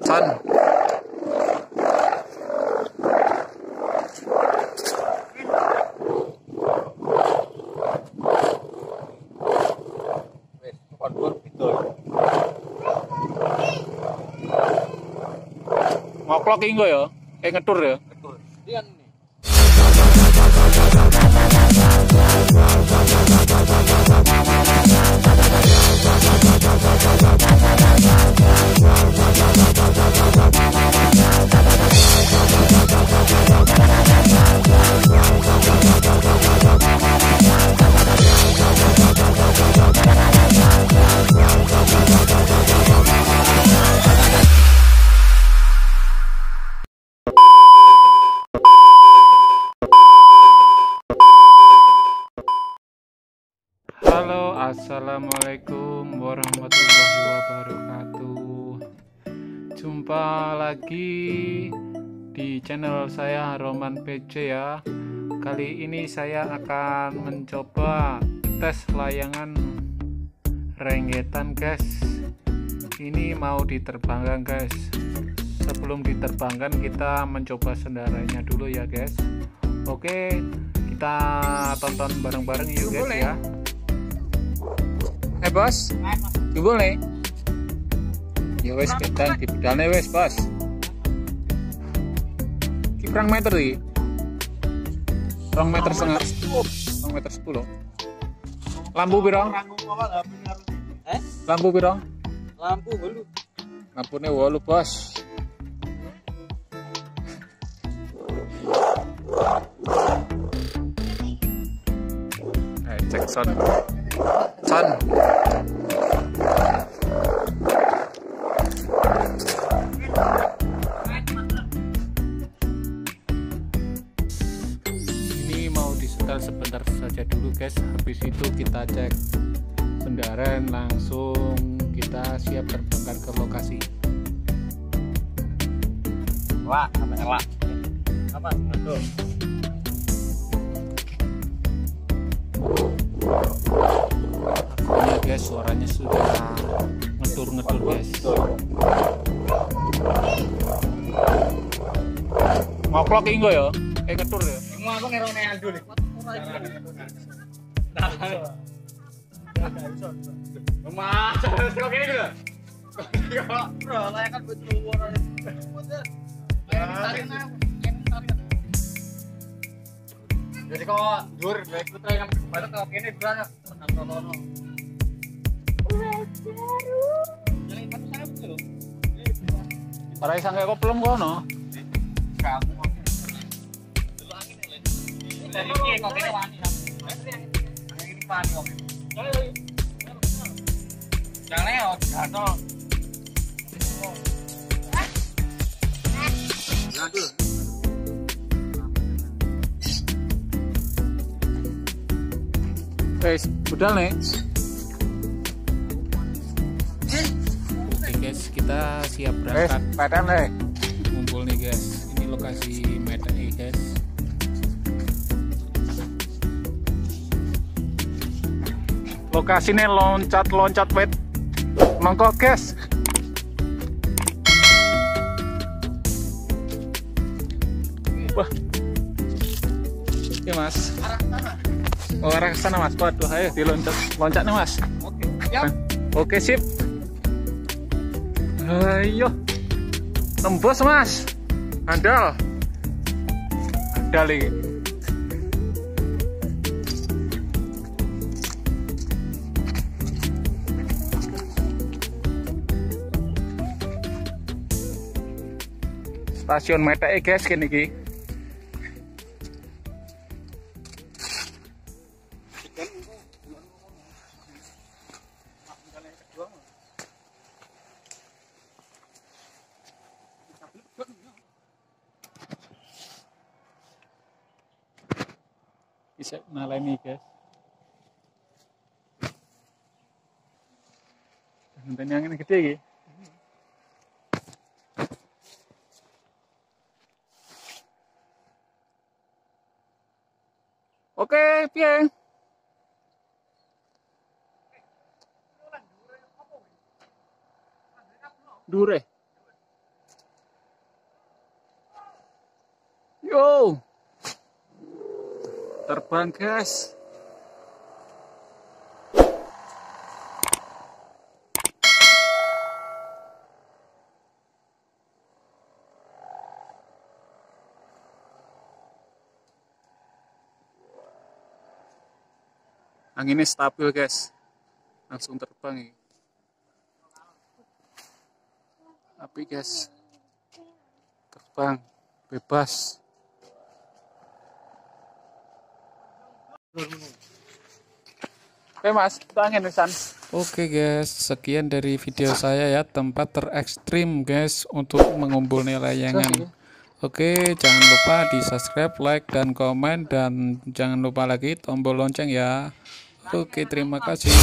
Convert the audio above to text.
San. Ngoplok inggo ya? Ngetur ya? Ngetur. Lian nih. Halo, assalamualaikum warahmatullahi wabarakatuh. Jumpa lagi di channel saya Roman PC ya. Kali ini saya akan mencoba tes layangan renggetan guys. Ini mau diterbangkan guys. Sebelum diterbangkan kita mencoba sendaranya dulu ya guys. Oke, kita tonton bareng-bareng yuk guys ya. Bos, boleh. Ya wes kita di bedane wes bos. Ki berang meter iki? 2 meter setengah. 2 meter 10. Lampu piro? Lampu piro? Lampu 8. Lampune 8 bos. Cek son. Son. Ini mau disetel sebentar saja dulu guys. Habis itu kita cek kendaraan, langsung kita siap terbangkan ke lokasi. Wah, apa? Apa? Aduh. Ya guys, suaranya sudah ngedur guys. Ngoplok inggo ya? Ngedur ya? Semua aku ngerone andul. Mas, kok gini dulu. Bro, layakan buat luar. Jadi kok dur, baik putra yang baru kalau kene berana pernah tono. Yang itu saya betul. Para isang kok belum kono. Kamu. Dulu angin lho. Dari iki kok kene wani. Yang ini wani kok. Jangan leo, gato. Aduh. Guys, udah nih. Oke guys, kita siap berangkat. Padahal nih. Ngumpul nih guys. Ini lokasi Medan guys. Lokasinya loncat wet. Monggo guys. Wah. Oke mas. Oh, arah ke sana mas. Waduh, ayo loncat nih mas. Oke, siap. Oke sip. Ayo, tembus mas. Andal ini. Stasiun Metek guys kene iki. Bisa nalani guys. Nanti angin gede iki. Oke, piye? Dure. Yo, terbang guys. Anginnya stabil guys, langsung terbang ya. Api guys, terbang bebas. Oke mas, itu angin San. Oke guys, sekian dari video saya ya, tempat terekstrim guys untuk mengumpulkan layangan. Oke, jangan lupa di subscribe, like, dan komen, dan jangan lupa lagi tombol lonceng ya. Oke, terima kasih.